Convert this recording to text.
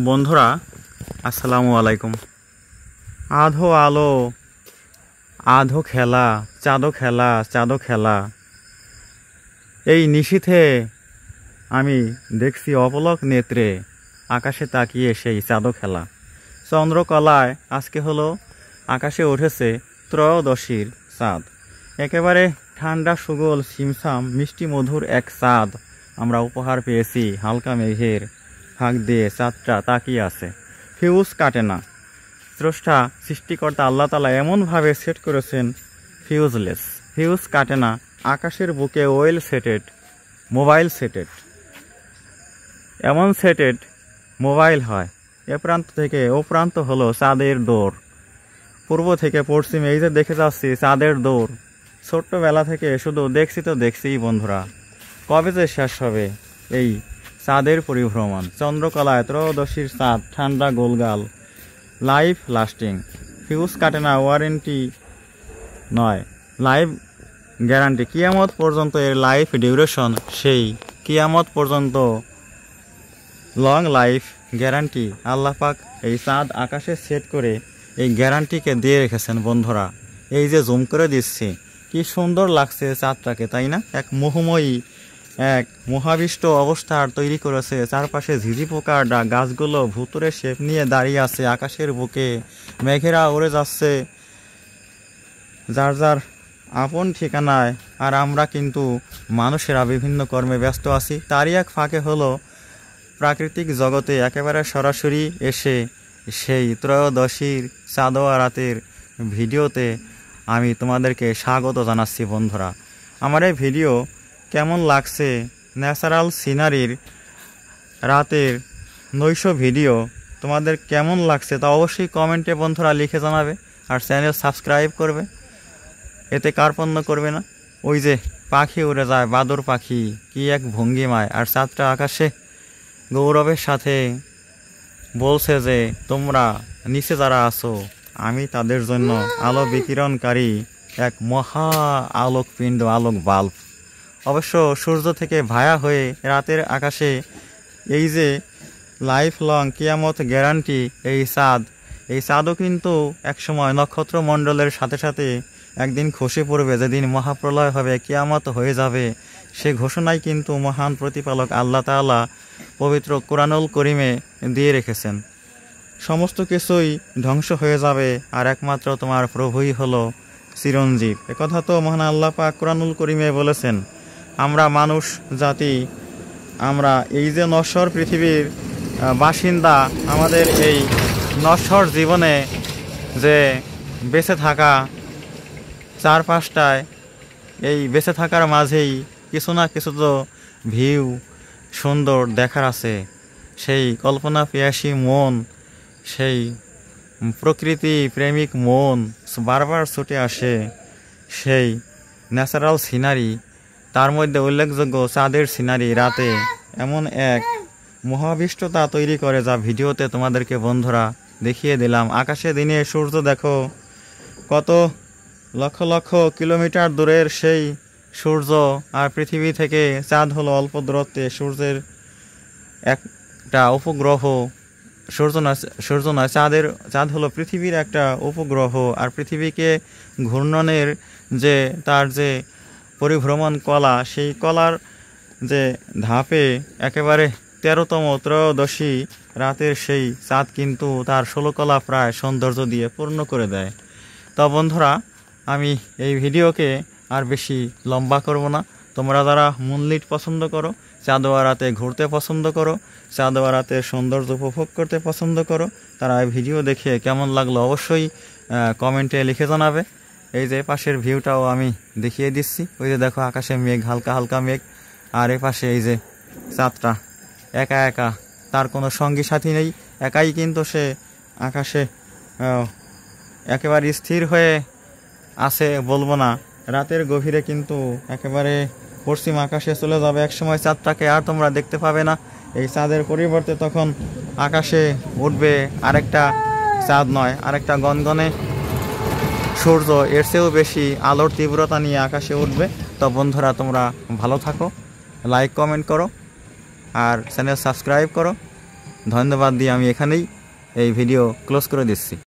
বন্ধুরা আসসালামু আলাইকুম। আধো আলো আধো খেলা, চাঁদো খেলা চাঁদো খেলা। এই নিশীথে আমি দেখছি অপলক নেত্রে আকাশে তাকিয়ে সেই চাঁদো খেলা। চন্দ্রকলায় আজকে হলো আকাশে উঠেছে ত্রয়োদশীর চাঁদ। একেবারে ঠান্ডা সুগোল সিমসাম মিষ্টি মধুর এক চাঁদ আমরা উপহার পেয়েছি। হালকা মেঘের ফাঁক দিয়ে চাঁদটা তাকিয়ে আছে, ফিউজ কাটে না। স্রষ্টা সৃষ্টিকর্তা আল্লাহ তাআলা এমনভাবে সেট করেছেন ফিউজলেস, ফিউজ কাটে না। আকাশের বুকে ওয়েল সেটেড, মোবাইল সেটেড, এমন সেটেড মোবাইল হয়। এ প্রান্ত থেকে ও প্রান্ত হলো চাঁদের দৌড়, পূর্ব থেকে পশ্চিমে এই যে দেখে যাচ্ছি চাঁদের দৌড়। ছোট্টবেলা থেকে শুধু দেখছি তো দেখছিই বন্ধুরা, কবে যে শেষ হবে এই চাঁদের পরিভ্রমণ। চন্দ্রকলায় ত্রয়োদশীর চাঁদ, ঠান্ডা গোলগাল, লাইফ লাস্টিং, ফিউজ কাটে না, ওয়ারেন্টি নয়, লাইফ গ্যারান্টি। কিয়ামত পর্যন্ত এর লাইফ ডিউরেশন, সেই কিয়ামত পর্যন্ত লং লাইফ গ্যারান্টি। আল্লাহ পাক এই চাঁদ আকাশে সেট করে এই গ্যারান্টিকে দিয়ে রেখেছেন বন্ধুরা। এই যে জুম করে দিচ্ছি, কি সুন্দর লাগছে চাঁদটাকে, তাই না? এক মোহময়ী, এক মহাবিষ্ট অবস্থার তৈরি করেছে। চারপাশে ঝিঝি পোকার ডাক, গাছগুলো ভুতুরে শেপ নিয়ে দাঁড়িয়ে আছে আকাশের বুকে। মেঘেরা উড়ে যাচ্ছে যার যার আপন ঠিকানায়, আর আমরা কিন্তু মানুষেরা বিভিন্ন কর্মে ব্যস্ত আছি। তারই এক ফাঁকে হলো প্রাকৃতিক জগতে একেবারে সরাসরি এসে সেই ত্রয়োদশীর চাঁদোয়া রাতের ভিডিওতে আমি তোমাদেরকে স্বাগত জানাচ্ছি বন্ধুরা। আমার এই ভিডিও কেমন লাগছে, ন্যাচারাল সিনারির রাতের নৈশ ভিডিও তোমাদের কেমন লাগছে তা অবশ্যই কমেন্টে বন্ধুরা লিখে জানাবে। আর চ্যানেল সাবস্ক্রাইব করবে, এতে কার্পণ্য করবে না। ওই যে পাখি উড়ে যায়, বাদর পাখি, কি এক ভঙ্গিমায়, আর চাঁদটা আকাশে গৌরবের সাথে বলছে যে তোমরা নিচে যারা আছো, আমি তাদের জন্য আলো বিকিরণকারী এক মহা আলোকপিণ্ড, আলোক বাল্ব। অবশ্য সূর্য থেকে ভায়া হয়ে রাতের আকাশে এই যে লাইফ লং কিয়ামত গ্যারান্টি এই চাঁদ, এই চাঁদও কিন্তু একসময় নক্ষত্রমণ্ডলের সাথে সাথে একদিন খসে পড়বে। যেদিন মহাপ্রলয় হবে, কিয়ামত হয়ে যাবে, সে ঘোষণাই কিন্তু মহান প্রতিপালক আল্লাহ তাআলা পবিত্র কোরআনুল করিমে দিয়ে রেখেছেন। সমস্ত কিছুই ধ্বংস হয়ে যাবে, আর একমাত্র তোমার প্রভুই হলো চিরঞ্জীব। একথা তো মহান আল্লাহ পাক কোরআনুল করিমে বলেছেন। আমরা মানুষ জাতি, আমরা এই যে নশ্বর পৃথিবীর বাসিন্দা, আমাদের এই নশ্বর জীবনে যে বেঁচে থাকা, চারপাশটায় এই বেঁচে থাকার মাঝেই কিছু না কিছু তো ভিউ সুন্দর দেখার আছে। সেই কল্পনা পিয়াসী মন, সেই প্রকৃতি প্রেমিক মন বারবার ছুটে আসে সেই ন্যাচারাল সিনারি। তার মধ্যে উল্লেখযোগ্য চাঁদের সিনারি রাতে এমন এক মহাবিষ্টতা তৈরি করে, যা ভিডিওতে তোমাদেরকে বন্ধুরা দেখিয়ে দিলাম। আকাশে দিনে সূর্য দেখো, কত লক্ষ লক্ষ কিলোমিটার দূরের সেই সূর্য, আর পৃথিবী থেকে চাঁদ হলো অল্প দূরত্বে। সূর্যের একটা উপগ্রহ, সূর্য নয়, চাঁদ হলো পৃথিবীর একটা উপগ্রহ। আর পৃথিবীকে ঘূর্ণনের যে তার যে পরিভ্রমণ কলা, সেই কলার যে ধাপে একেবারে 13তম ত্রয়োদশী রাতের সেই চাঁদ কিন্তু তার 16 কলা প্রায় সৌন্দর্য দিয়ে পূর্ণ করে দেয়। তো বন্ধুরা, আমি এই ভিডিওকে আর বেশি লম্বা করব না। তোমরা যারা মুনলিট পছন্দ করো, চাঁদোয়া রাতে ঘুরতে পছন্দ করো, চাঁদোয়া রাতের সৌন্দর্য উপভোগ করতে পছন্দ করো, তারা এই ভিডিও দেখে কেমন লাগলো অবশ্যই কমেন্টে লিখে জানাবে। এই যে পাশের ভিউটাও আমি দেখিয়ে দিচ্ছি। ওই যে দেখো আকাশে মেঘ, হালকা হালকা মেঘ, আর এ পাশে এই যে চাঁদটা একা একা, তার কোনো সঙ্গী সাথী নেই, একাই কিন্তু সে আকাশে একেবারে স্থির হয়ে আছে বলবো না। রাতের গভীরে কিন্তু একেবারে পশ্চিম আকাশে চলে যাবে একসময় চাঁদটাকে, আর তোমরা দেখতে পাবে না। এই চাঁদের পরিবর্তে তখন আকাশে উঠবে আরেকটা চাঁদ নয়, আরেকটা গনগনে সূর্য, এর চেয়েও বেশি আলোর তীব্রতা নিয়ে আকাশে উঠবে। তো বন্ধুরা, তোমরা ভালো থাকো, লাইক কমেন্ট করো, আর চ্যানেল সাবস্ক্রাইব করো। ধন্যবাদ দিয়ে আমি এখানেই এই ভিডিও ক্লোজ করে দিচ্ছি।